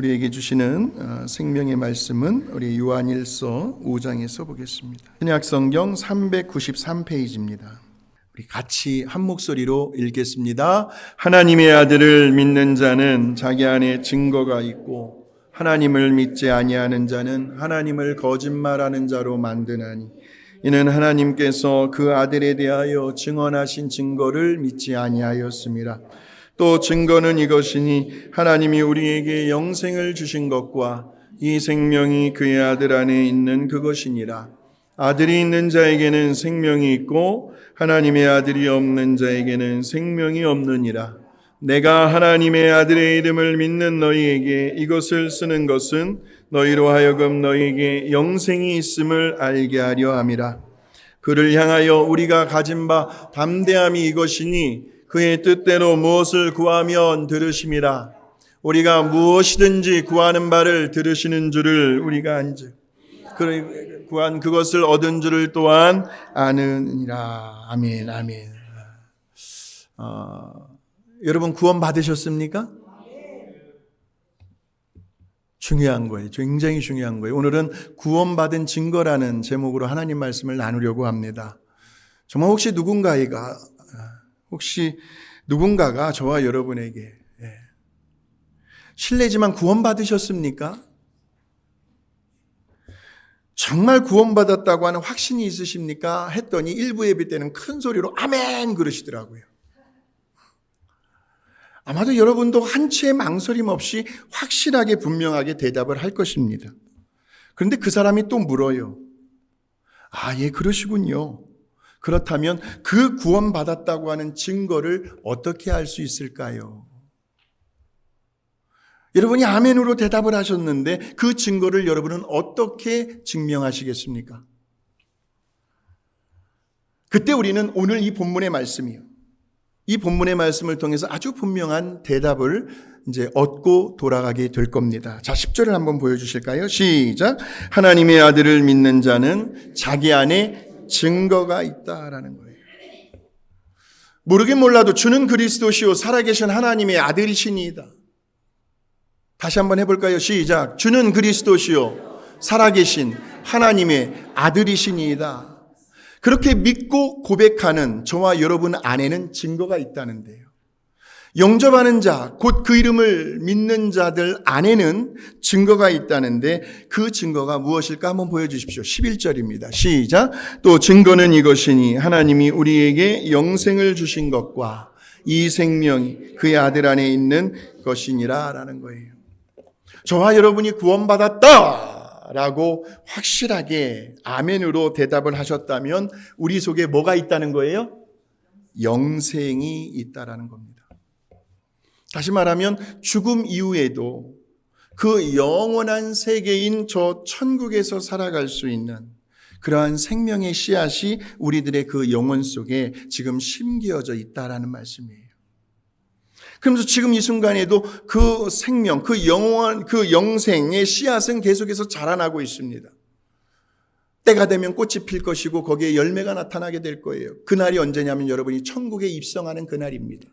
우리에게 주시는 생명의 말씀은 우리 요한일서 5장에서 보겠습니다. 신약성경 393페이지입니다. 우리 같이 한 목소리로 읽겠습니다. 하나님의 아들을 믿는 자는 자기 안에 증거가 있고 하나님을 믿지 아니하는 자는 하나님을 거짓말하는 자로 만드나니 이는 하나님께서 그 아들에 대하여 증언하신 증거를 믿지 아니하였습니다. 또 증거는 이것이니 하나님이 우리에게 영생을 주신 것과 이 생명이 그의 아들 안에 있는 그것이니라. 아들이 있는 자에게는 생명이 있고 하나님의 아들이 없는 자에게는 생명이 없느니라. 내가 하나님의 아들의 이름을 믿는 너희에게 이것을 쓰는 것은 너희로 하여금 너희에게 영생이 있음을 알게 하려 함이라. 그를 향하여 우리가 가진 바 담대함이 이것이니 그의 뜻대로 무엇을 구하면 들으심이라. 우리가 무엇이든지 구하는 바를 들으시는 줄을 우리가 안즉 구한 그것을 얻은 줄을 또한 아느니라. 아멘, 아멘. 여러분 구원 받으셨습니까? 중요한 거예요. 굉장히 중요한 거예요. 오늘은 구원받은 증거라는 제목으로 하나님 말씀을 나누려고 합니다. 정말 혹시 누군가가 저와 여러분에게 실례지만 구원받으셨습니까? 정말 구원받았다고 하는 확신이 있으십니까? 했더니 일부 예배 때는 큰 소리로 아멘 그러시더라고요. 아마도 여러분도 한치의 망설임 없이 확실하게 분명하게 대답을 할 것입니다. 그런데 그 사람이 또 물어요. 아, 예, 그러시군요. 그렇다면 그 구원받았다고 하는 증거를 어떻게 알 수 있을까요? 여러분이 아멘으로 대답을 하셨는데 그 증거를 여러분은 어떻게 증명하시겠습니까? 그때 우리는 오늘 이 본문의 말씀이요. 이 본문의 말씀을 통해서 아주 분명한 대답을 이제 얻고 돌아가게 될 겁니다. 자, 10절을 한번 보여주실까요? 시작. 하나님의 아들을 믿는 자는 자기 안에 증거가 있다라는 거예요. 모르긴 몰라도 주는 그리스도시요 살아계신 하나님의 아들이시니이다. 다시 한번 해볼까요? 시작. 주는 그리스도시요 살아계신 하나님의 아들이시니이다. 그렇게 믿고 고백하는 저와 여러분 안에는 증거가 있다는데요. 영접하는 자, 곧 그 이름을 믿는 자들 안에는 증거가 있다는데 그 증거가 무엇일까 한번 보여주십시오. 11절입니다. 시작. 또 증거는 이것이니 하나님이 우리에게 영생을 주신 것과 이 생명이 그의 아들 안에 있는 것이니라 라는 거예요. 저와 여러분이 구원받았다 라고 확실하게 아멘으로 대답을 하셨다면 우리 속에 뭐가 있다는 거예요? 영생이 있다라는 겁니다. 다시 말하면 죽음 이후에도 그 영원한 세계인 저 천국에서 살아갈 수 있는 그러한 생명의 씨앗이 우리들의 그 영혼 속에 지금 심겨져 있다라는 말씀이에요. 그러면서 지금 이 순간에도 그 생명, 그 영원, 그 영생의 씨앗은 계속해서 자라나고 있습니다. 때가 되면 꽃이 필 것이고 거기에 열매가 나타나게 될 거예요. 그날이 언제냐면 여러분이 천국에 입성하는 그날입니다.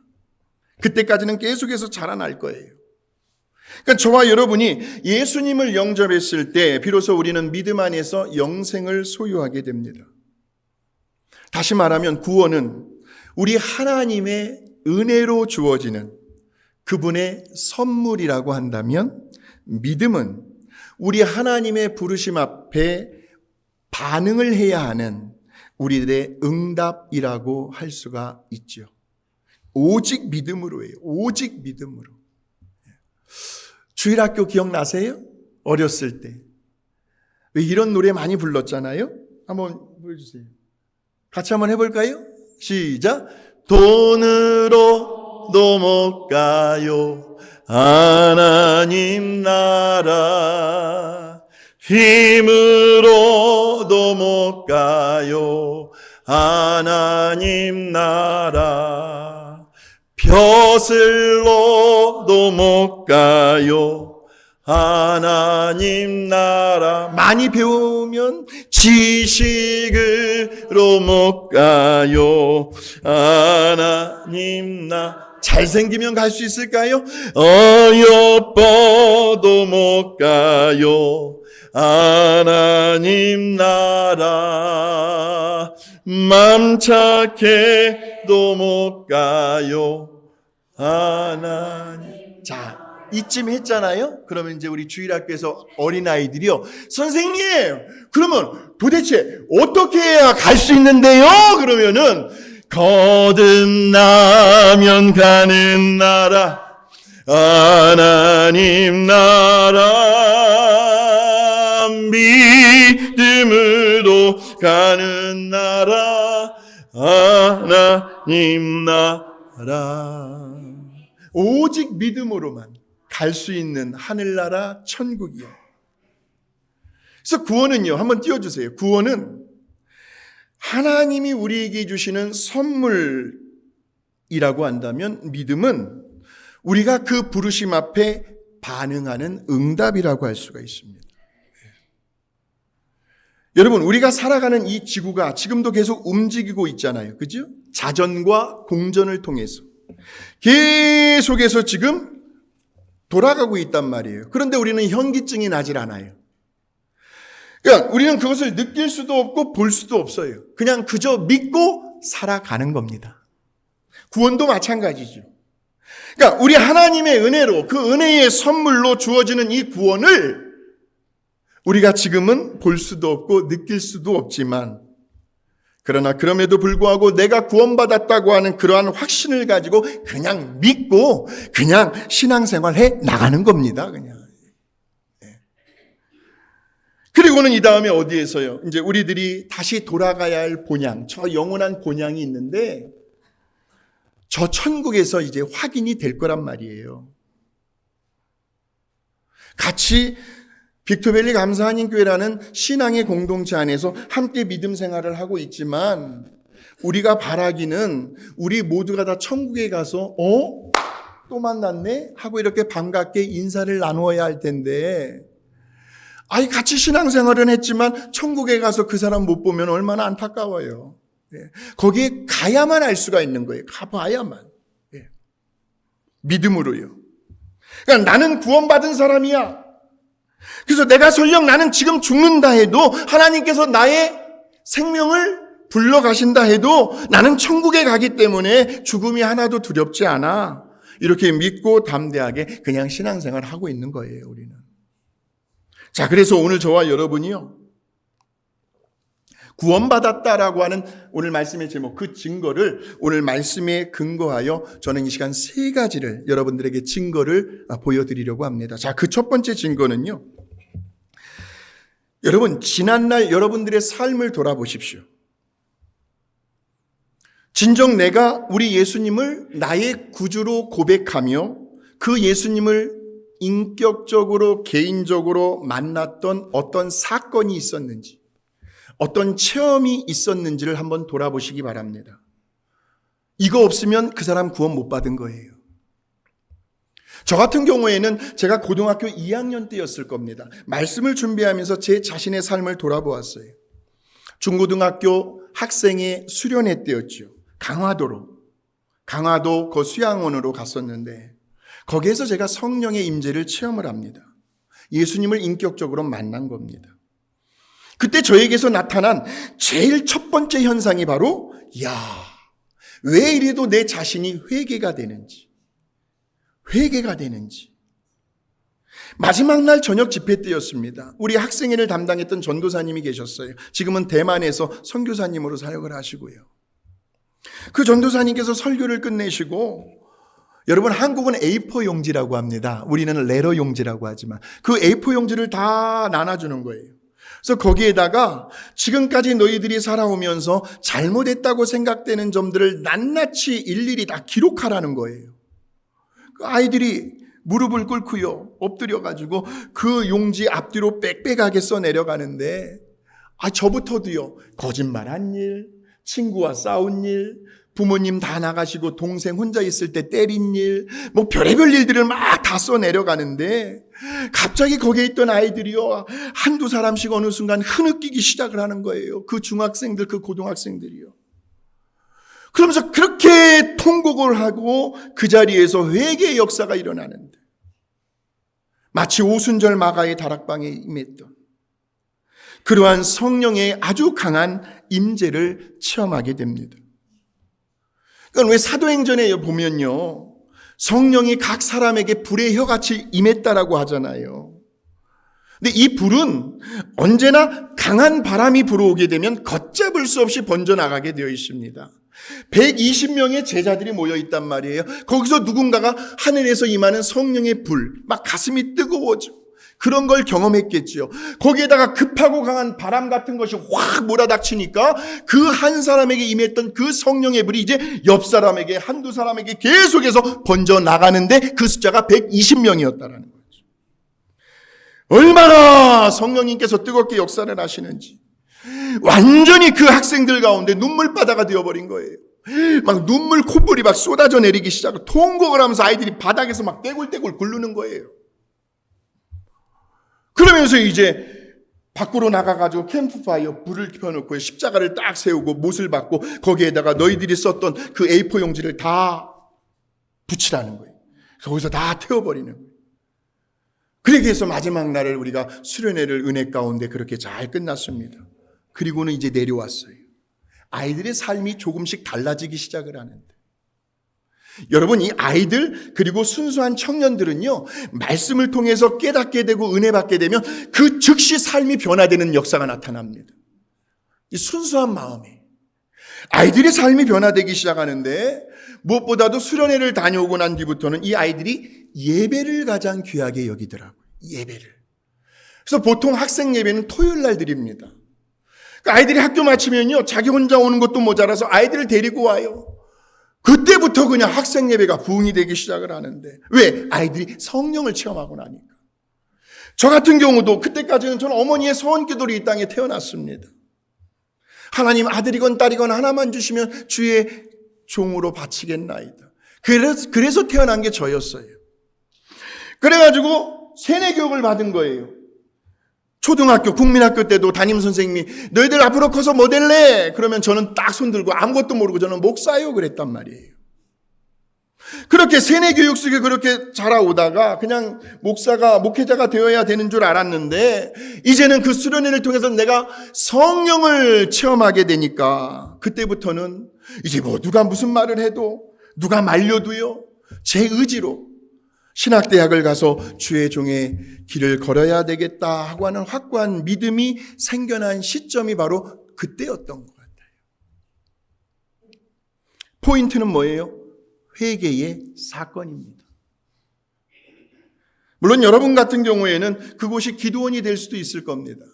그때까지는 계속해서 자라날 거예요. 그러니까 저와 여러분이 예수님을 영접했을 때 비로소 우리는 믿음 안에서 영생을 소유하게 됩니다. 다시 말하면 구원은 우리 하나님의 은혜로 주어지는 그분의 선물이라고 한다면 믿음은 우리 하나님의 부르심 앞에 반응을 해야 하는 우리들의 응답이라고 할 수가 있죠. 오직 믿음으로예요. 오직 믿음으로. 주일학교 기억나세요? 어렸을 때. 왜 이런 노래 많이 불렀잖아요? 한번 보여주세요. 같이 한번 해볼까요? 시작. 돈으로도 못 가요 하나님 나라. 힘으로도 못 가요 하나님 나라. 벼슬로도 못 가요 하나님 나라. 많이 배우면 지식으로 못 가요. 하나님 나라. 잘생기면 갈 수 있을까요? 어여뻐도 못 가요. 하나님 나라. 맘 착해도 못 가요. 하나님. 자, 이쯤 했잖아요? 그러면 이제 우리 주일학교에서 어린아이들이요. 선생님, 그러면 도대체 어떻게 해야 갈 수 있는데요? 그러면은, 거듭나면 가는 나라, 하나님 나라, 믿음으로 가는 나라, 하나님 나라. 오직 믿음으로만 갈 수 있는 하늘나라 천국이요. 그래서 구원은요, 한번 띄워주세요. 구원은 하나님이 우리에게 주시는 선물이라고 한다면, 믿음은 우리가 그 부르심 앞에 반응하는 응답이라고 할 수가 있습니다. 여러분, 우리가 살아가는 이 지구가 지금도 계속 움직이고 있잖아요. 그죠? 자전과 공전을 통해서 계속해서 지금 돌아가고 있단 말이에요. 그런데 우리는 현기증이 나질 않아요. 그러니까 우리는 그것을 느낄 수도 없고 볼 수도 없어요. 그냥 그저 믿고 살아가는 겁니다. 구원도 마찬가지죠. 그러니까 우리 하나님의 은혜로, 그 은혜의 선물로 주어지는 이 구원을 우리가 지금은 볼 수도 없고 느낄 수도 없지만, 그러나 그럼에도 불구하고 내가 구원받았다고 하는 그러한 확신을 가지고 그냥 믿고 그냥 신앙생활해 나가는 겁니다. 그냥. 그리고는 이 다음에 어디에서요? 이제 우리들이 다시 돌아가야 할 본향, 저 영원한 본향이 있는데 저 천국에서 이제 확인이 될 거란 말이에요. 같이 빅토밸리 감사하님교회라는 신앙의 공동체 안에서 함께 믿음 생활을 하고 있지만, 우리가 바라기는 우리 모두가 다 천국에 가서 또 만났네? 하고 이렇게 반갑게 인사를 나누어야 할 텐데, 같이 신앙생활은 했지만 천국에 가서 그 사람 못 보면 얼마나 안타까워요. 거기에 가야만 알 수가 있는 거예요. 가봐야만. 믿음으로요. 그러니까 나는 구원받은 사람이야. 그래서 내가 설령 나는 지금 죽는다 해도, 하나님께서 나의 생명을 불러가신다 해도 나는 천국에 가기 때문에 죽음이 하나도 두렵지 않아. 이렇게 믿고 담대하게 그냥 신앙생활을 하고 있는 거예요, 우리는. 자, 그래서 오늘 저와 여러분이요, 구원받았다라고 하는 오늘 말씀의 제목, 그 증거를 오늘 말씀에 근거하여 저는 이 시간 세 가지를 여러분들에게 증거를 보여드리려고 합니다. 자, 그 첫 번째 증거는요, 여러분, 지난날 여러분들의 삶을 돌아보십시오. 진정 내가 우리 예수님을 나의 구주로 고백하며 그 예수님을 인격적으로 개인적으로 만났던 어떤 사건이 있었는지, 어떤 체험이 있었는지를 한번 돌아보시기 바랍니다. 이거 없으면 그 사람 구원 못 받은 거예요. 저 같은 경우에는 제가 고등학교 2학년 때였을 겁니다. 말씀을 준비하면서 제 자신의 삶을 돌아보았어요. 중고등학교 학생의 수련회 때였죠. 강화도 그 수양원으로 갔었는데, 거기에서 제가 성령의 임재를 체험을 합니다. 예수님을 인격적으로 만난 겁니다. 그때 저에게서 나타난 제일 첫 번째 현상이 바로, 왜 이래도 내 자신이 회개가 되는지. 마지막 날 저녁 집회 때였습니다. 우리 학생회를 담당했던 전도사님이 계셨어요. 지금은 대만에서 선교사님으로 사역을 하시고요. 그 전도사님께서 설교를 끝내시고, 여러분, 한국은 A4 용지라고 합니다. 우리는 레러 용지라고 하지만 그 A4 용지를 다 나눠주는 거예요. 그래서 거기에다가 지금까지 너희들이 살아오면서 잘못했다고 생각되는 점들을 낱낱이 일일이 다 기록하라는 거예요. 그 아이들이 무릎을 꿇고요, 엎드려가지고 그 용지 앞뒤로 빽빽하게 써내려가는데, 저부터도요, 거짓말한 일, 친구와 싸운 일, 부모님 다 나가시고 동생 혼자 있을 때 때린 일, 뭐 별의별 일들을 막 다 써내려가는데 갑자기 거기에 있던 아이들이요, 한두 사람씩 어느 순간 흐느끼기 시작을 하는 거예요. 그 중학생들, 그 고등학생들이요. 그러면서 그렇게 통곡을 하고 그 자리에서 회개의 역사가 일어나는데, 마치 오순절 마가의 다락방에 임했던 그러한 성령의 아주 강한 임재를 체험하게 됩니다. 그건 왜 사도행전에 보면요, 성령이 각 사람에게 불의 혀같이 임했다라고 하잖아요. 근데 이 불은 언제나 강한 바람이 불어오게 되면 걷잡을 수 없이 번져나가게 되어 있습니다. 120명의 제자들이 모여 있단 말이에요. 거기서 누군가가 하늘에서 임하는 성령의 불, 막 가슴이 뜨거워져. 그런 걸 경험했겠지요. 거기에다가 급하고 강한 바람 같은 것이 확 몰아닥치니까 그 한 사람에게 임했던 그 성령의 불이 이제 옆 사람에게, 한두 사람에게 계속해서 번져나가는데 그 숫자가 120명이었다라는 거죠. 얼마나 성령님께서 뜨겁게 역사를 하시는지. 완전히 그 학생들 가운데 눈물바다가 되어버린 거예요. 막 눈물, 콧물이 막 쏟아져 내리기 시작하고 통곡을 하면서 아이들이 바닥에서 막 떼굴떼굴 굴르는 거예요. 그러면서 이제 밖으로 나가가지고 캠프파이어 불을 켜놓고 십자가를 딱 세우고 못을 받고 거기에다가 너희들이 썼던 그 A4 용지를 다 붙이라는 거예요. 거기서 다 태워버리는 거예요. 그렇게 해서 마지막 날을 우리가 수련회를 은혜 가운데 그렇게 잘 끝났습니다. 그리고는 이제 내려왔어요. 아이들의 삶이 조금씩 달라지기 시작을 하는데, 여러분, 이 아이들 그리고 순수한 청년들은요, 말씀을 통해서 깨닫게 되고 은혜 받게 되면 그 즉시 삶이 변화되는 역사가 나타납니다. 이 순수한 마음에 아이들의 삶이 변화되기 시작하는데, 무엇보다도 수련회를 다녀오고 난 뒤부터는 이 아이들이 예배를 가장 귀하게 여기더라고요. 예배를. 그래서 보통 학생 예배는 토요일 날 드립니다. 아이들이 학교 마치면요, 자기 혼자 오는 것도 모자라서 아이들을 데리고 와요. 그때부터 그냥 학생 예배가 부흥이 되기 시작을 하는데, 왜? 아이들이 성령을 체험하고 나니까. 저 같은 경우도 그때까지는 저는 어머니의 소원기도로 이 땅에 태어났습니다. 하나님, 아들이건 딸이건 하나만 주시면 주의 종으로 바치겠나이다. 그래서 태어난 게 저였어요. 그래가지고 세뇌교육을 받은 거예요. 초등학교, 국민학교 때도 담임선생님이 너희들 앞으로 커서 뭐 될래? 그러면 저는 딱 손들고 아무것도 모르고 저는 목사요 그랬단 말이에요. 그렇게 세뇌교육 속에 그렇게 자라오다가 그냥 목회자가 되어야 되는 줄 알았는데, 이제는 그 수련회를 통해서 내가 성령을 체험하게 되니까 그때부터는 이제 뭐 누가 무슨 말을 해도, 누가 말려도요, 제 의지로 신학대학을 가서 주의 종의 길을 걸어야 되겠다 하고 하는 확고한 믿음이 생겨난 시점이 바로 그때였던 것 같아요. 포인트는 뭐예요? 회개의 사건입니다. 물론 여러분 같은 경우에는 그곳이 기도원이 될 수도 있을 겁니다.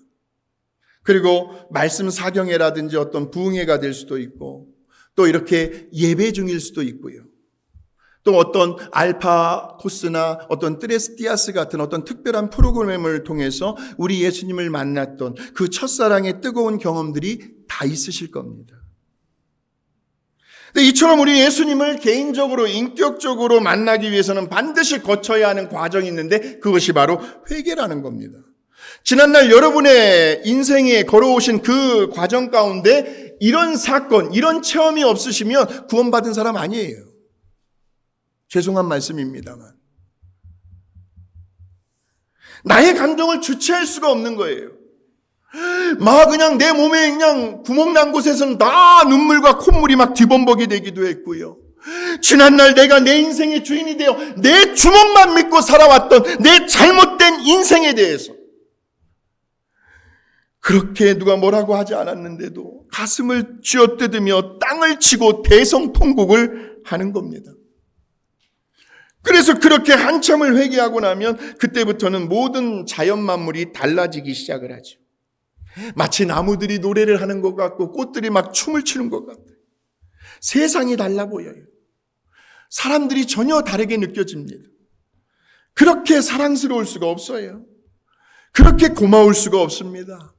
그리고 말씀 사경회라든지 어떤 부흥회가 될 수도 있고, 또 이렇게 예배 중일 수도 있고요. 또 어떤 알파 코스나 어떤 트레스티아스 같은 어떤 특별한 프로그램을 통해서 우리 예수님을 만났던 그 첫사랑의 뜨거운 경험들이 다 있으실 겁니다. 근데 이처럼 우리 예수님을 개인적으로 인격적으로 만나기 위해서는 반드시 거쳐야 하는 과정이 있는데, 그것이 바로 회개라는 겁니다. 지난날 여러분의 인생에 걸어오신 그 과정 가운데 이런 사건, 이런 체험이 없으시면 구원받은 사람 아니에요. 죄송한 말씀입니다만. 나의 감정을 주체할 수가 없는 거예요. 막 그냥 내 몸에 그냥 구멍 난 곳에서는 다 눈물과 콧물이 막 뒤범벅이 되기도 했고요. 지난날 내가 내 인생의 주인이 되어 내 주먹만 믿고 살아왔던 내 잘못된 인생에 대해서 그렇게 누가 뭐라고 하지 않았는데도 가슴을 쥐어뜯으며 땅을 치고 대성통곡을 하는 겁니다. 그래서 그렇게 한참을 회개하고 나면 그때부터는 모든 자연 만물이 달라지기 시작을 하죠. 마치 나무들이 노래를 하는 것 같고 꽃들이 막 춤을 추는 것 같아요. 세상이 달라 보여요. 사람들이 전혀 다르게 느껴집니다. 그렇게 사랑스러울 수가 없어요. 그렇게 고마울 수가 없습니다.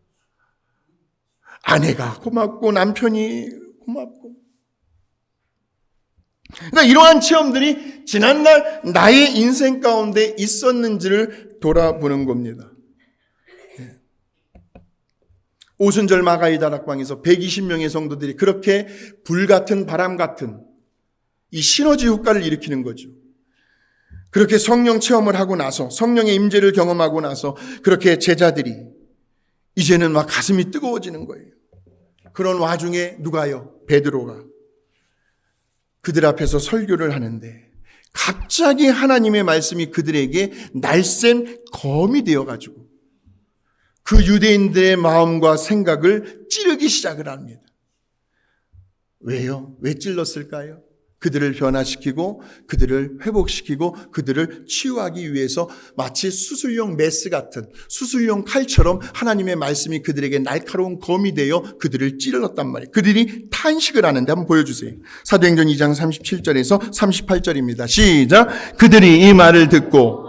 아내가 고맙고 남편이 고맙고 그러니까 이러한 체험들이 지난날 나의 인생 가운데 있었는지를 돌아보는 겁니다. 오순절 마가이 다락방에서 120명의 성도들이 그렇게 불같은 바람 같은 이 시너지 효과를 일으키는 거죠. 그렇게 성령 체험을 하고 나서, 성령의 임재를 경험하고 나서 그렇게 제자들이 이제는 막 가슴이 뜨거워지는 거예요. 그런 와중에 누가요? 베드로가 그들 앞에서 설교를 하는데 갑자기 하나님의 말씀이 그들에게 날쌘 검이 되어가지고 그 유대인들의 마음과 생각을 찌르기 시작을 합니다. 왜요? 왜 찔렀을까요? 그들을 변화시키고 그들을 회복시키고 그들을 치유하기 위해서 마치 수술용 메스 같은 수술용 칼처럼 하나님의 말씀이 그들에게 날카로운 검이 되어 그들을 찔렀단 말이에요. 그들이 탄식을 하는데 한번 보여주세요. 사도행전 2장 37절에서 38절입니다. 시작. 그들이 이 말을 듣고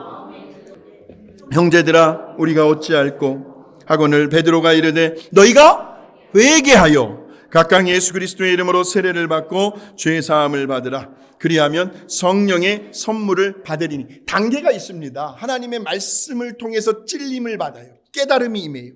형제들아 우리가 어찌할꼬 하거늘 베드로가 이르되 너희가 회개하여 각각 예수 그리스도의 이름으로 세례를 받고 죄 사함을 받으라. 그리하면 성령의 선물을 받으리니. 단계가 있습니다. 하나님의 말씀을 통해서 찔림을 받아요. 깨달음이 임해요.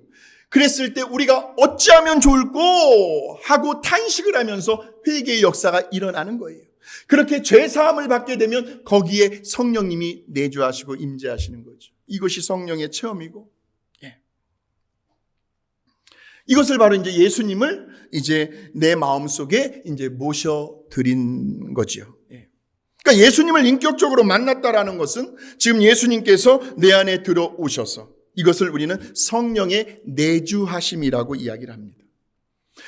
그랬을 때 우리가 어찌하면 좋을꼬 하고 탄식을 하면서 회개의 역사가 일어나는 거예요. 그렇게 죄 사함을 받게 되면 거기에 성령님이 내주하시고 임재하시는 거죠. 이것이 성령의 체험이고, 이것을 바로 이제 예수님을 이제 내 마음속에 이제 모셔드린 거죠. 그러니까 예수님을 인격적으로 만났다라는 것은 지금 예수님께서 내 안에 들어오셔서 이것을 우리는 성령의 내주하심이라고 이야기를 합니다.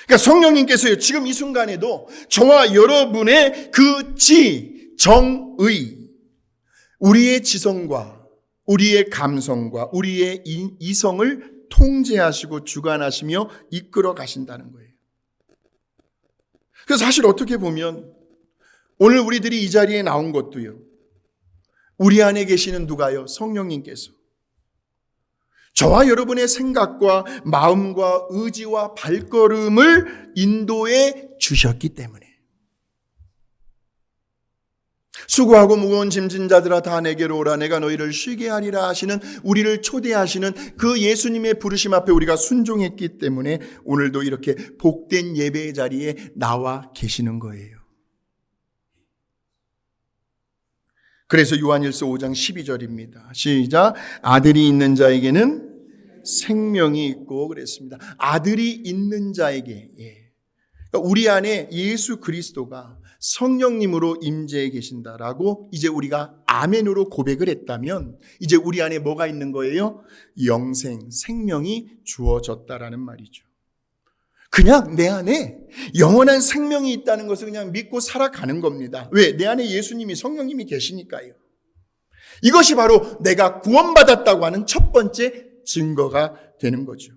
그러니까 성령님께서요, 지금 이 순간에도 저와 여러분의 그 정의, 우리의 지성과 우리의 감성과 우리의 이성을 통제하시고 주관하시며 이끌어 가신다는 거예요. 그래서 사실 어떻게 보면 오늘 우리들이 이 자리에 나온 것도요, 우리 안에 계시는 누가요? 성령님께서 저와 여러분의 생각과 마음과 의지와 발걸음을 인도해 주셨기 때문에, 수고하고 무거운 짐진 자들아 다 내게로 오라 내가 너희를 쉬게 하리라 하시는, 우리를 초대하시는 그 예수님의 부르심 앞에 우리가 순종했기 때문에 오늘도 이렇게 복된 예배의 자리에 나와 계시는 거예요. 그래서 요한일서 5장 12절입니다. 시작. 아들이 있는 자에게는 생명이 있고 그랬습니다. 아들이 있는 자에게, 그러니까 우리 안에 예수 그리스도가 성령님으로 임재해 계신다라고 이제 우리가 아멘으로 고백을 했다면 이제 우리 안에 뭐가 있는 거예요? 영생, 생명이 주어졌다라는 말이죠. 그냥 내 안에 영원한 생명이 있다는 것을 그냥 믿고 살아가는 겁니다. 왜? 내 안에 예수님이, 성령님이 계시니까요. 이것이 바로 내가 구원받았다고 하는 첫 번째 증거가 되는 거죠.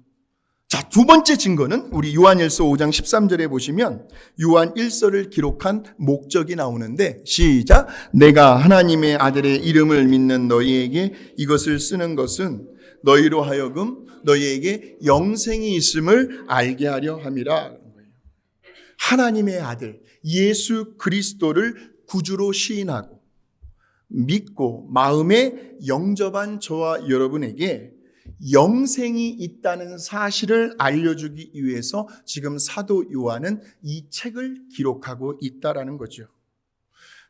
자, 두 번째 증거는 우리 요한일서 5장 13절에 보시면 요한 1서를 기록한 목적이 나오는데, 시작. 내가 하나님의 아들의 이름을 믿는 너희에게 이것을 쓰는 것은 너희로 하여금 너희에게 영생이 있음을 알게 하려 함이라. 하나님의 아들 예수 그리스도를 구주로 시인하고 믿고 마음에 영접한 저와 여러분에게 영생이 있다는 사실을 알려주기 위해서 지금 사도 요한은 이 책을 기록하고 있다라는 거죠.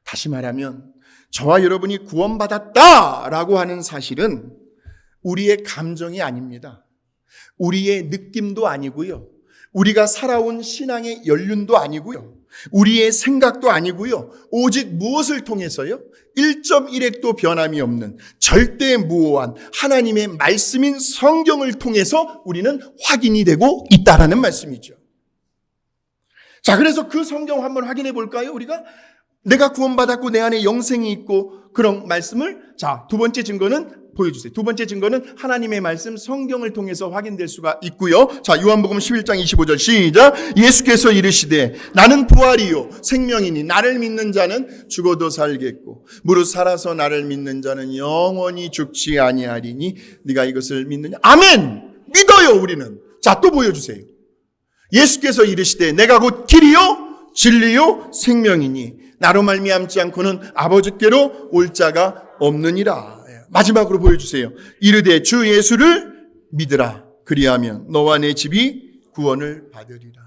다시 말하면 저와 여러분이 구원받았다라고 하는 사실은 우리의 감정이 아닙니다. 우리의 느낌도 아니고요. 우리가 살아온 신앙의 연륜도 아니고요. 우리의 생각도 아니고요. 오직 무엇을 통해서요? 1.1핵도 변함이 없는 절대 무오한 하나님의 말씀인 성경을 통해서 우리는 확인이 되고 있다라는 말씀이죠. 자, 그래서 그 성경 한번 확인해 볼까요? 우리가 내가 구원받았고 내 안에 영생이 있고 그런 말씀을, 자, 두 번째 증거는 보여주세요. 두 번째 증거는 하나님의 말씀 성경을 통해서 확인될 수가 있고요. 자, 요한복음 11장 25절 시작. 예수께서 이르시되 나는 부활이요 생명이니 나를 믿는 자는 죽어도 살겠고 무릇 살아서 나를 믿는 자는 영원히 죽지 아니하리니 네가 이것을 믿느냐? 아멘! 믿어요 우리는. 자, 또 보여주세요. 예수께서 이르시되 내가 곧 길이요 진리요 생명이니 나로 말미암지 않고는 아버지께로 올 자가 없느니라. 마지막으로 보여주세요. 이르되 주 예수를 믿으라. 그리하면 너와 내 집이 구원을 받으리라.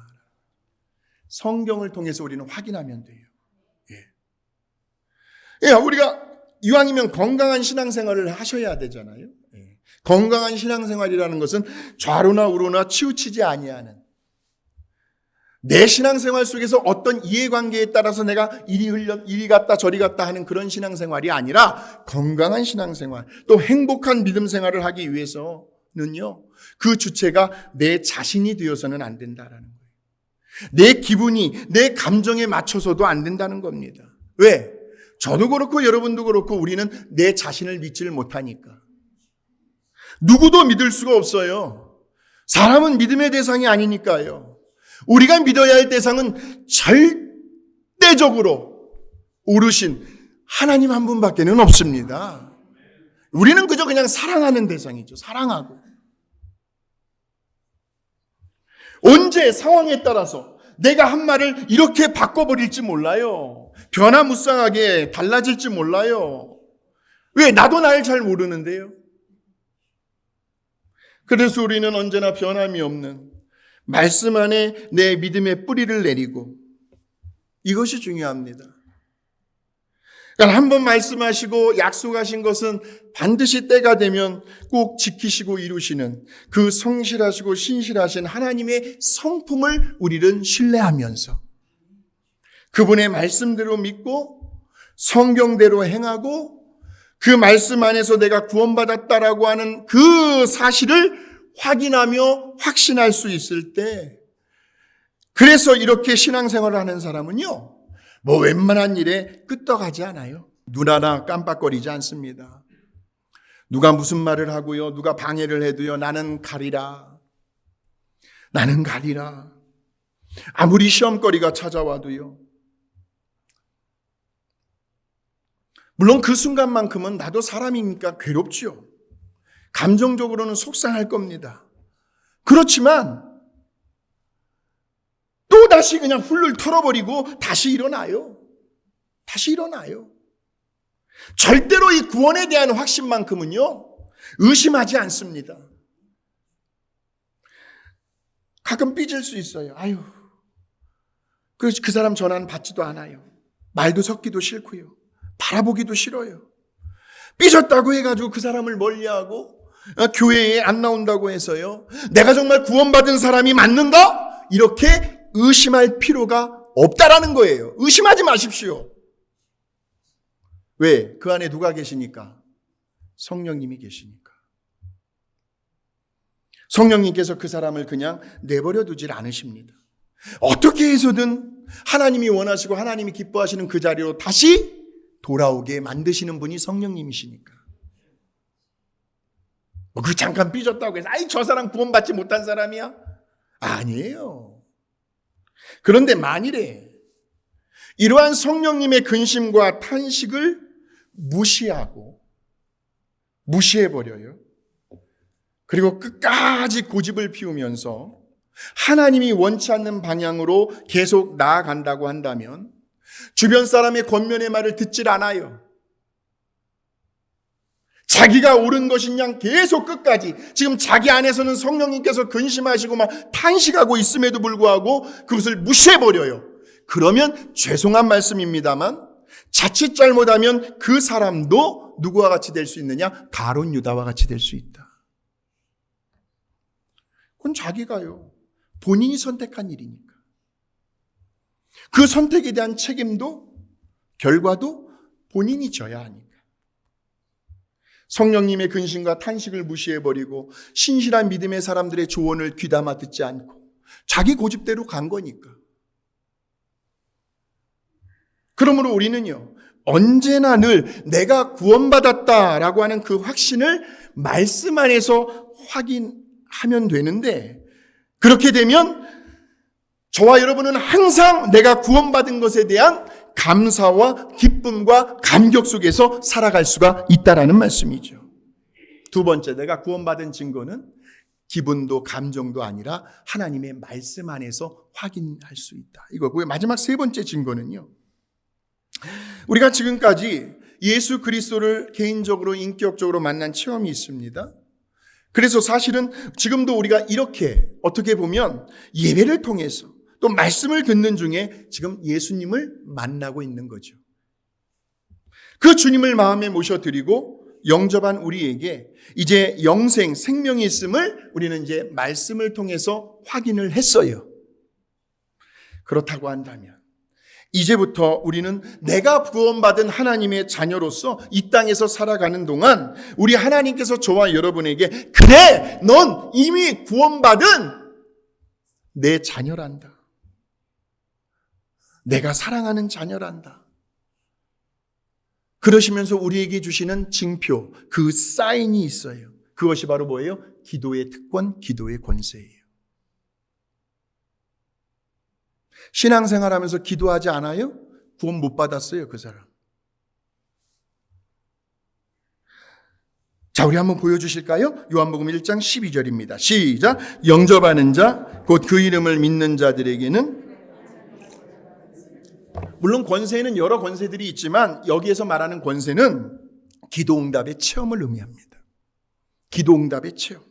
성경을 통해서 우리는 확인하면 돼요. 우리가 이왕이면 건강한 신앙생활을 하셔야 되잖아요. 건강한 신앙생활이라는 것은 좌로나 우로나 치우치지 아니하는, 내 신앙생활 속에서 어떤 이해관계에 따라서 내가 이리 갔다 저리 갔다 하는 그런 신앙생활이 아니라 건강한 신앙생활, 또 행복한 믿음 생활을 하기 위해서는요, 그 주체가 내 자신이 되어서는 안 된다라는 거예요. 내 기분이, 내 감정에 맞춰서도 안 된다는 겁니다. 왜? 저도 그렇고 여러분도 그렇고 우리는 내 자신을 믿지를 못하니까. 누구도 믿을 수가 없어요. 사람은 믿음의 대상이 아니니까요. 우리가 믿어야 할 대상은 절대적으로 오르신 하나님 한 분밖에는 없습니다. 우리는 그저 그냥 사랑하는 대상이죠. 사랑하고. 언제 상황에 따라서 내가 한 말을 이렇게 바꿔버릴지 몰라요. 변화무쌍하게 달라질지 몰라요. 왜? 나도 날 잘 모르는데요. 그래서 우리는 언제나 변함이 없는 말씀 안에 내 믿음의 뿌리를 내리고, 이것이 중요합니다. 그러니까 한번 말씀하시고 약속하신 것은 반드시 때가 되면 꼭 지키시고 이루시는 그 성실하시고 신실하신 하나님의 성품을 우리는 신뢰하면서 그분의 말씀대로 믿고 성경대로 행하고 그 말씀 안에서 내가 구원받았다라고 하는 그 사실을 확인하며 확신할 수 있을 때, 그래서 이렇게 신앙생활을 하는 사람은요, 뭐 웬만한 일에 끄떡하지 않아요. 눈 하나 깜빡거리지 않습니다. 누가 무슨 말을 하고요, 누가 방해를 해도요, 나는 가리라. 나는 가리라. 아무리 시험거리가 찾아와도요. 물론 그 순간만큼은 나도 사람이니까 괴롭지요. 감정적으로는 속상할 겁니다. 그렇지만 또 다시 그냥 훌훌 털어버리고 다시 일어나요. 다시 일어나요. 절대로 이 구원에 대한 확신만큼은요, 의심하지 않습니다. 가끔 삐질 수 있어요. 아유, 그 사람 전화는 받지도 않아요. 말도 섞기도 싫고요. 바라보기도 싫어요. 삐졌다고 해가지고 그 사람을 멀리하고 교회에 안 나온다고 해서요, 내가 정말 구원받은 사람이 맞는가? 이렇게 의심할 필요가 없다라는 거예요. 의심하지 마십시오. 왜? 그 안에 누가 계시니까? 성령님이 계시니까. 성령님께서 그 사람을 그냥 내버려 두질 않으십니다. 어떻게 해서든 하나님이 원하시고 하나님이 기뻐하시는 그 자리로 다시 돌아오게 만드시는 분이 성령님이시니까. 그 잠깐 삐졌다고 해서 아이 저 사람 구원받지 못한 사람이야? 아니에요. 그런데 만일에 이러한 성령님의 근심과 탄식을 무시해버려요. 그리고 끝까지 고집을 피우면서 하나님이 원치 않는 방향으로 계속 나아간다고 한다면 주변 사람의 권면의 말을 듣질 않아요. 자기가 옳은 것이냐 계속 끝까지, 지금 자기 안에서는 성령님께서 근심하시고 막 탄식하고 있음에도 불구하고 그것을 무시해버려요. 그러면 죄송한 말씀입니다만 자칫 잘못하면 그 사람도 누구와 같이 될 수 있느냐? 가룟 유다와 같이 될 수 있다. 그건 자기가요, 본인이 선택한 일이니까. 그 선택에 대한 책임도 결과도 본인이 져야 하니까. 성령님의 근심과 탄식을 무시해버리고 신실한 믿음의 사람들의 조언을 귀담아 듣지 않고 자기 고집대로 간 거니까. 그러므로 우리는요, 언제나 늘 내가 구원받았다라고 하는 그 확신을 말씀 안에서 확인하면 되는데, 그렇게 되면 저와 여러분은 항상 내가 구원받은 것에 대한 감사와 기쁨과 감격 속에서 살아갈 수가 있다라는 말씀이죠. 두 번째, 내가 구원받은 증거는 기분도 감정도 아니라 하나님의 말씀 안에서 확인할 수 있다. 이거고요. 마지막 세 번째 증거는요. 우리가 지금까지 예수 그리스도를 개인적으로 인격적으로 만난 체험이 있습니다. 그래서 사실은 지금도 우리가 이렇게 어떻게 보면 예배를 통해서 또 말씀을 듣는 중에 지금 예수님을 만나고 있는 거죠. 그 주님을 마음에 모셔드리고 영접한 우리에게 이제 영생, 생명이 있음을 우리는 이제 말씀을 통해서 확인을 했어요. 그렇다고 한다면 이제부터 우리는 내가 구원받은 하나님의 자녀로서 이 땅에서 살아가는 동안 우리 하나님께서 저와 여러분에게 그래, 넌 이미 구원받은 내 자녀란다. 내가 사랑하는 자녀란다. 그러시면서 우리에게 주시는 징표, 그 사인이 있어요. 그것이 바로 뭐예요? 기도의 특권, 기도의 권세예요. 신앙생활하면서 기도하지 않아요? 구원 못 받았어요, 그 사람. 자, 우리 한번 보여주실까요? 요한복음 1장 12절입니다. 시작. 영접하는 자, 곧 그 이름을 믿는 자들에게는, 물론 권세는 여러 권세들이 있지만 여기에서 말하는 권세는 기도응답의 체험을 의미합니다. 기도응답의 체험.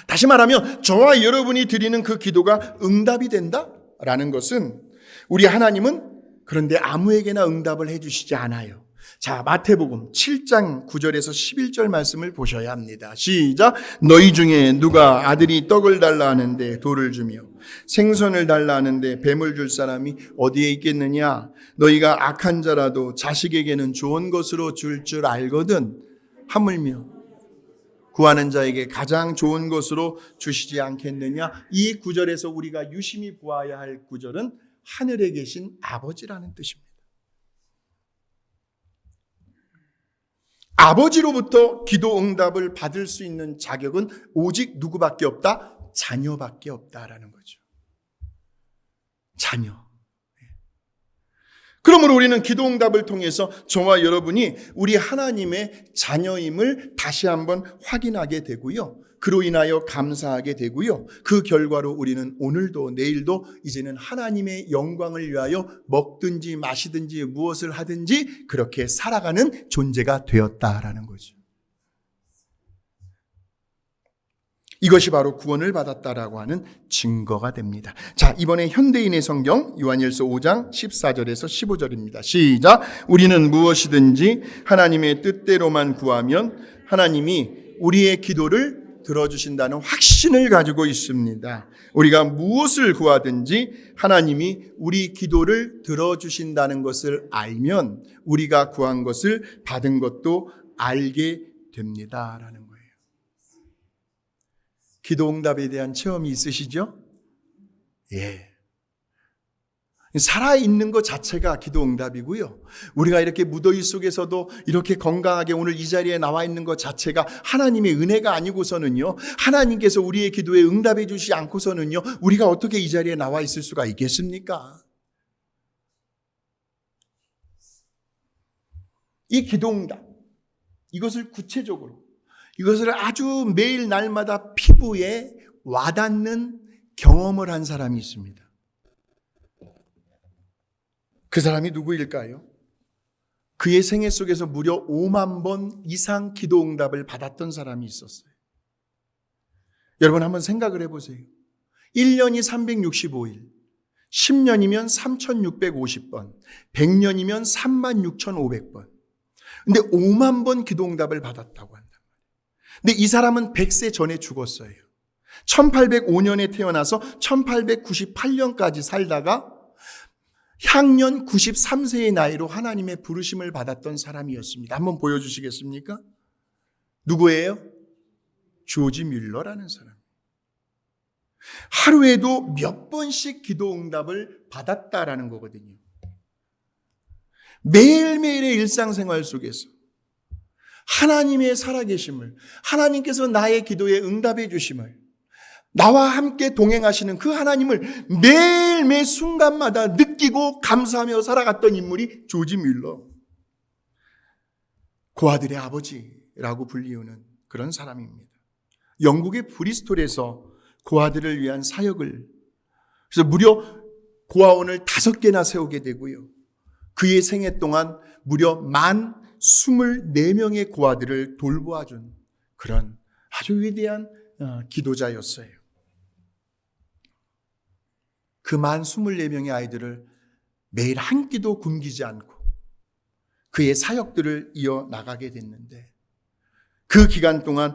다시 말하면 저와 여러분이 드리는 그 기도가 응답이 된다라는 것은 우리 하나님은 그런데 아무에게나 응답을 해주시지 않아요. 자, 마태복음 7장 9절에서 11절 말씀을 보셔야 합니다. 시작. 너희 중에 누가 아들이 떡을 달라 하는데 돌을 주며 생선을 달라 하는데 뱀을 줄 사람이 어디에 있겠느냐? 너희가 악한 자라도 자식에게는 좋은 것으로 줄 줄 알거든 하물며 구하는 자에게 가장 좋은 것으로 주시지 않겠느냐? 이 구절에서 우리가 유심히 보아야 할 구절은 하늘에 계신 아버지라는 뜻입니다. 아버지로부터 기도 응답을 받을 수 있는 자격은 오직 누구밖에 없다? 자녀밖에 없다라는 거죠. 자녀. 그러므로 우리는 기도 응답을 통해서 저와 여러분이 우리 하나님의 자녀임을 다시 한번 확인하게 되고요. 그로 인하여 감사하게 되고요. 그 결과로 우리는 오늘도 내일도 이제는 하나님의 영광을 위하여 먹든지 마시든지 무엇을 하든지 그렇게 살아가는 존재가 되었다라는 거죠. 이것이 바로 구원을 받았다라고 하는 증거가 됩니다. 자, 이번에 현대인의 성경 요한일서 5장 14절에서 15절입니다. 시작. 우리는 무엇이든지 하나님의 뜻대로만 구하면 하나님이 우리의 기도를 들어주신다는 확신을 가지고 있습니다. 우리가 무엇을 구하든지 하나님이 우리 기도를 들어주신다는 것을 알면 우리가 구한 것을 받은 것도 알게 됩니다라는 거예요. 기도 응답에 대한 체험이 있으시죠? 예. 살아있는 것 자체가 기도 응답이고요. 우리가 이렇게 무더위 속에서도 이렇게 건강하게 오늘 이 자리에 나와 있는 것 자체가 하나님의 은혜가 아니고서는요. 하나님께서 우리의 기도에 응답해 주시지 않고서는요. 우리가 어떻게 이 자리에 나와 있을 수가 있겠습니까? 이 기도 응답, 이것을 구체적으로, 이것을 아주 매일 날마다 피부에 와닿는 경험을 한 사람이 있습니다. 그 사람이 누구일까요? 그의 생애 속에서 무려 5만 번 이상 기도 응답을 받았던 사람이 있었어요. 여러분 한번 생각을 해보세요. 1년이 365일, 10년이면 3650번, 100년이면 36,500번. 근데 5만 번 기도 응답을 받았다고 한단 말이에요. 근데 이 사람은 100세 전에 죽었어요. 1805년에 태어나서 1898년까지 살다가 향년 93세의 나이로 하나님의 부르심을 받았던 사람이었습니다. 한번 보여주시겠습니까? 누구예요? 조지 뮬러라는 사람. 하루에도 몇 번씩 기도 응답을 받았다라는 거거든요. 매일매일의 일상생활 속에서 하나님의 살아계심을, 하나님께서 나의 기도에 응답해 주심을, 나와 함께 동행하시는 그 하나님을 매일매일 순간마다 느끼고 감사하며 살아갔던 인물이 조지 뮬러. 고아들의 아버지라고 불리우는 그런 사람입니다. 영국의 브리스톨에서 고아들을 위한 사역을, 그래서 무려 고아원을 5개나 세우게 되고요. 그의 생애 동안 무려 24명의 고아들을 돌보아준 그런 아주 위대한 기도자였어요. 그 24명의 아이들을 매일 한 끼도 굶기지 않고 그의 사역들을 이어나가게 됐는데, 그 기간 동안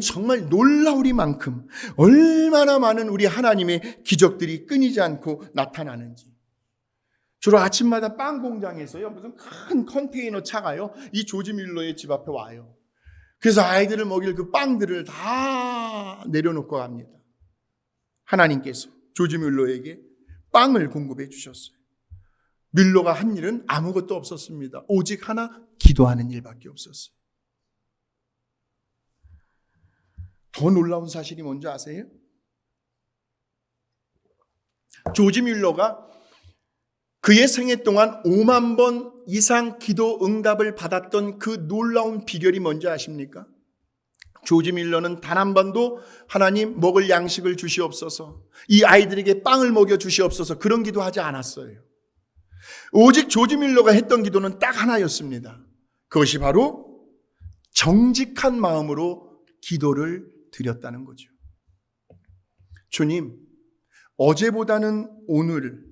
정말 놀라우리만큼 얼마나 많은 우리 하나님의 기적들이 끊이지 않고 나타나는지. 주로 아침마다 빵 공장에서요, 무슨 큰 컨테이너 차가요, 이 조지 밀러의 집 앞에 와요. 그래서 아이들을 먹일 그 빵들을 다 내려놓고 갑니다. 하나님께서 조지 밀러에게 빵을 공급해 주셨어요. 밀러가 한 일은 아무것도 없었습니다. 오직 하나, 기도하는 일밖에 없었어요. 더 놀라운 사실이 뭔지 아세요? 조지 밀러가 그의 생애 동안 5만 번 이상 기도 응답을 받았던 그 놀라운 비결이 뭔지 아십니까? 조지 밀러는 단 한 번도 하나님 먹을 양식을 주시옵소서, 이 아이들에게 빵을 먹여 주시옵소서, 그런 기도하지 않았어요. 오직 조지 밀러가 했던 기도는 딱 하나였습니다. 그것이 바로 정직한 마음으로 기도를 드렸다는 거죠. 주님, 어제보다는 오늘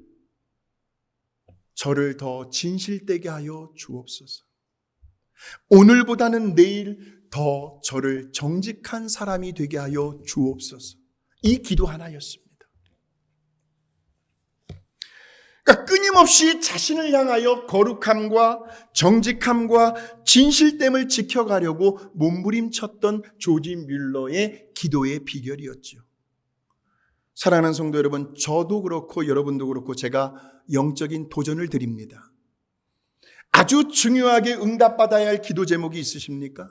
저를 더 진실되게 하여 주옵소서. 오늘보다는 내일 더 저를 정직한 사람이 되게 하여 주옵소서. 이 기도 하나였습니다. 그러니까 끊임없이 자신을 향하여 거룩함과 정직함과 진실됨을 지켜가려고 몸부림쳤던 조지 밀러의 기도의 비결이었죠. 사랑하는 성도 여러분, 저도 그렇고 여러분도 그렇고 제가 영적인 도전을 드립니다. 아주 중요하게 응답받아야 할 기도 제목이 있으십니까?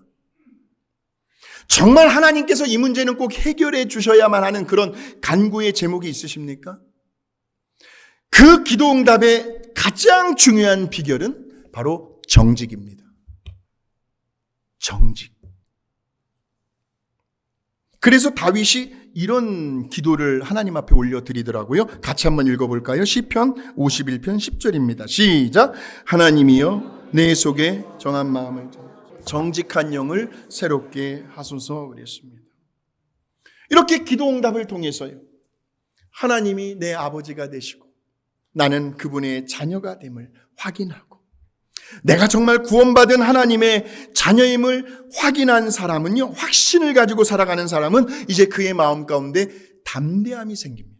정말 하나님께서 이 문제는 꼭 해결해 주셔야만 하는 그런 간구의 제목이 있으십니까? 그 기도 응답의 가장 중요한 비결은 바로 정직입니다. 정직. 그래서 다윗이 이런 기도를 하나님 앞에 올려드리더라고요. 같이 한번 읽어볼까요? 시편 51편 10절입니다. 시작. 하나님이여 내 속에 정한 마음을, 정직한 영을 새롭게 하소서 그랬습니다. 이렇게 기도 응답을 통해서요, 하나님이 내 아버지가 되시고 나는 그분의 자녀가 됨을 확인하고, 내가 정말 구원받은 하나님의 자녀임을 확인한 사람은요, 확신을 가지고 살아가는 사람은 이제 그의 마음 가운데 담대함이 생깁니다.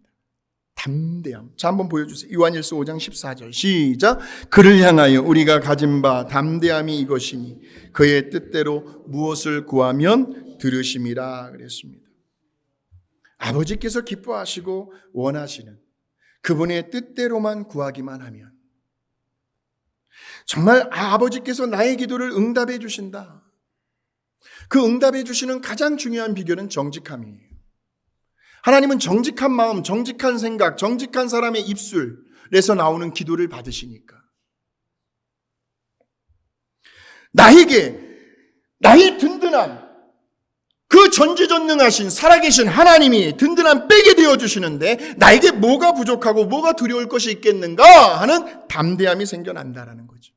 담대함. 자, 한번 보여주세요. 요한일서 5장 14절 시작. 그를 향하여 우리가 가진 바 담대함이 이것이니 그의 뜻대로 무엇을 구하면 들으심이라 그랬습니다. 아버지께서 기뻐하시고 원하시는 그분의 뜻대로만 구하기만 하면 정말 아버지께서 나의 기도를 응답해 주신다. 그 응답해 주시는 가장 중요한 비결은 정직함이에요. 하나님은 정직한 마음, 정직한 생각, 정직한 사람의 입술에서 나오는 기도를 받으시니까 나에게 나의 든든한 그 전지전능하신 살아계신 하나님이 든든한 백이 되어주시는데 나에게 뭐가 부족하고 뭐가 두려울 것이 있겠는가 하는 담대함이 생겨난다라는 거죠.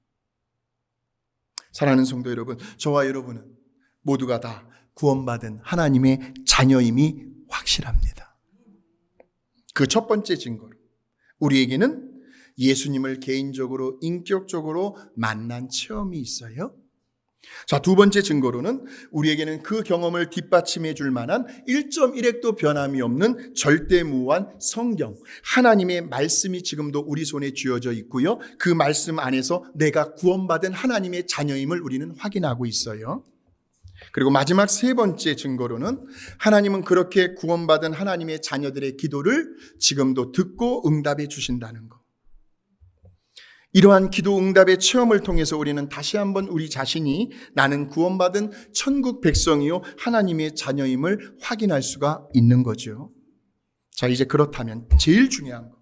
사랑하는 성도 여러분, 저와 여러분은 모두가 다 구원받은 하나님의 자녀임이 확실합니다. 그 첫 번째 증거로 우리에게는 예수님을 개인적으로 인격적으로 만난 체험이 있어요. 자, 두 번째 증거로는 우리에게는 그 경험을 뒷받침해 줄 만한 1.1핵도 변함이 없는 절대무한 성경, 하나님의 말씀이 지금도 우리 손에 쥐어져 있고요. 그 말씀 안에서 내가 구원받은 하나님의 자녀임을 우리는 확인하고 있어요. 그리고 마지막 세 번째 증거로는 하나님은 그렇게 구원받은 하나님의 자녀들의 기도를 지금도 듣고 응답해 주신다는 것. 이러한 기도 응답의 체험을 통해서 우리는 다시 한번 우리 자신이 나는 구원받은 천국 백성이요 하나님의 자녀임을 확인할 수가 있는 거죠. 자, 이제 그렇다면 제일 중요한 거,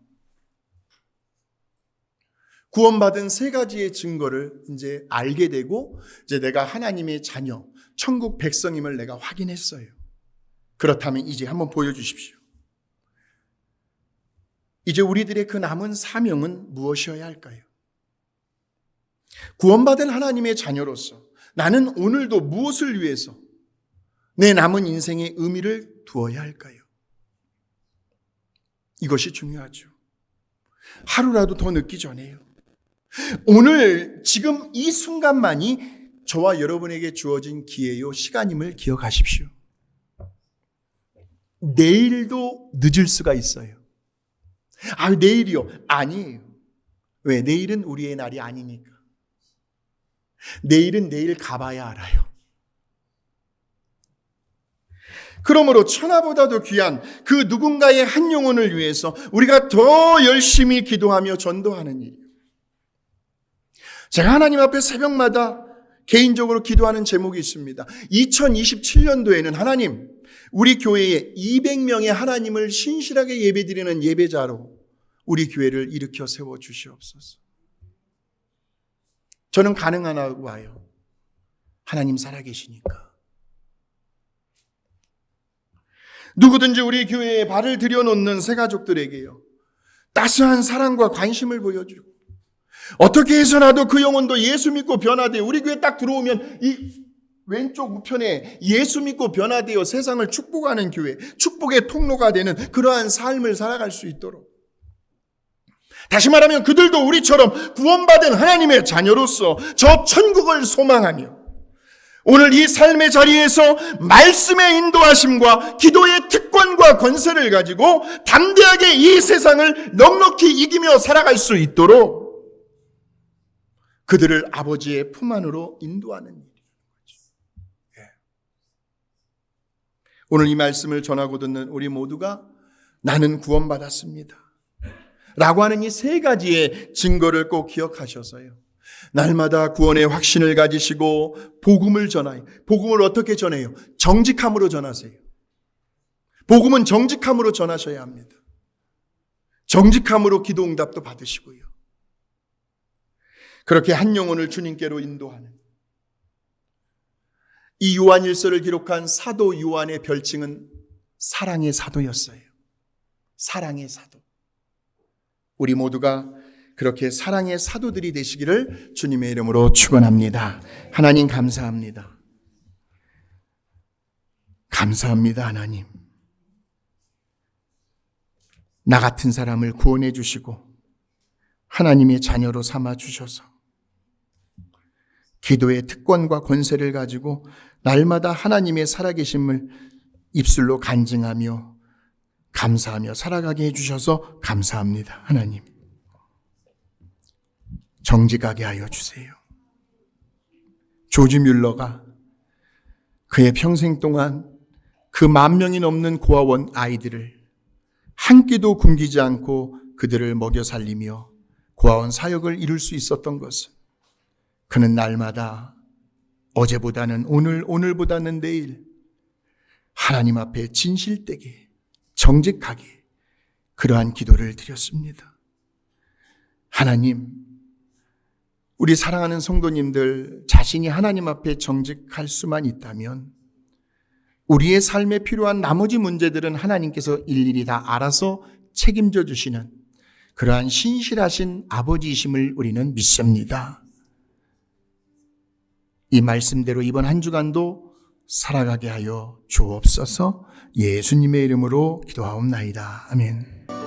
구원받은 세 가지의 증거를 이제 알게 되고 이제 내가 하나님의 자녀, 천국 백성임을 내가 확인했어요. 그렇다면 이제 한번 보여주십시오. 이제 우리들의 그 남은 사명은 무엇이어야 할까요? 구원받은 하나님의 자녀로서 나는 오늘도 무엇을 위해서 내 남은 인생의 의미를 두어야 할까요? 이것이 중요하죠. 하루라도 더 늦기 전에요. 오늘 지금 이 순간만이 저와 여러분에게 주어진 기회요, 시간임을 기억하십시오. 내일도 늦을 수가 있어요. 내일이요? 아니에요. 왜? 내일은 우리의 날이 아니니까. 내일은 내일 가봐야 알아요. 그러므로 천하보다도 귀한 그 누군가의 한 영혼을 위해서 우리가 더 열심히 기도하며 전도하는 일이에요. 제가 하나님 앞에 새벽마다 개인적으로 기도하는 제목이 있습니다. 2027년도에는 하나님, 우리 교회에 200명의 하나님을 신실하게 예배드리는 예배자로 우리 교회를 일으켜 세워주시옵소서. 저는 가능하다고 봐요. 하나님 살아계시니까. 누구든지 우리 교회에 발을 들여놓는 새가족들에게요, 따스한 사랑과 관심을 보여주고, 어떻게 해서라도 그 영혼도 예수 믿고 변화되어 우리 교회 딱 들어오면 이 왼쪽 우편에 예수 믿고 변화되어 세상을 축복하는 교회, 축복의 통로가 되는 그러한 삶을 살아갈 수 있도록, 다시 말하면 그들도 우리처럼 구원받은 하나님의 자녀로서 저 천국을 소망하며 오늘 이 삶의 자리에서 말씀의 인도하심과 기도의 특권과 권세를 가지고 담대하게 이 세상을 넉넉히 이기며 살아갈 수 있도록 그들을 아버지의 품 안으로 인도하는 일인 거죠. 오늘 이 말씀을 전하고 듣는 우리 모두가 나는 구원받았습니다 라고 하는 이 세 가지의 증거를 꼭 기억하셔서요, 날마다 구원의 확신을 가지시고 복음을 전하여, 복음을 어떻게 전해요? 정직함으로 전하세요. 복음은 정직함으로 전하셔야 합니다. 정직함으로 기도 응답도 받으시고요. 그렇게 한 영혼을 주님께로 인도하는 이 요한일서를 기록한 사도 요한의 별칭은 사랑의 사도였어요. 사랑의 사도. 우리 모두가 그렇게 사랑의 사도들이 되시기를 주님의 이름으로 축원합니다. 하나님 감사합니다. 감사합니다, 하나님. 나 같은 사람을 구원해 주시고 하나님의 자녀로 삼아 주셔서 기도의 특권과 권세를 가지고 날마다 하나님의 살아계심을 입술로 간증하며 감사하며 살아가게 해주셔서 감사합니다. 하나님, 정직하게 하여 주세요. 조지 뮬러가 그의 평생 동안 그 10,000명이 넘는 고아원 아이들을 한 끼도 굶기지 않고 그들을 먹여 살리며 고아원 사역을 이룰 수 있었던 것은 그는 날마다 어제보다는 오늘, 오늘보다는 내일 하나님 앞에 진실되게 정직하게 그러한 기도를 드렸습니다. 하나님, 우리 사랑하는 성도님들 자신이 하나님 앞에 정직할 수만 있다면 우리의 삶에 필요한 나머지 문제들은 하나님께서 일일이 다 알아서 책임져 주시는 그러한 신실하신 아버지이심을 우리는 믿습니다. 이 말씀대로 이번 한 주간도 살아가게 하여 주옵소서. 예수님의 이름으로 기도하옵나이다. 아멘.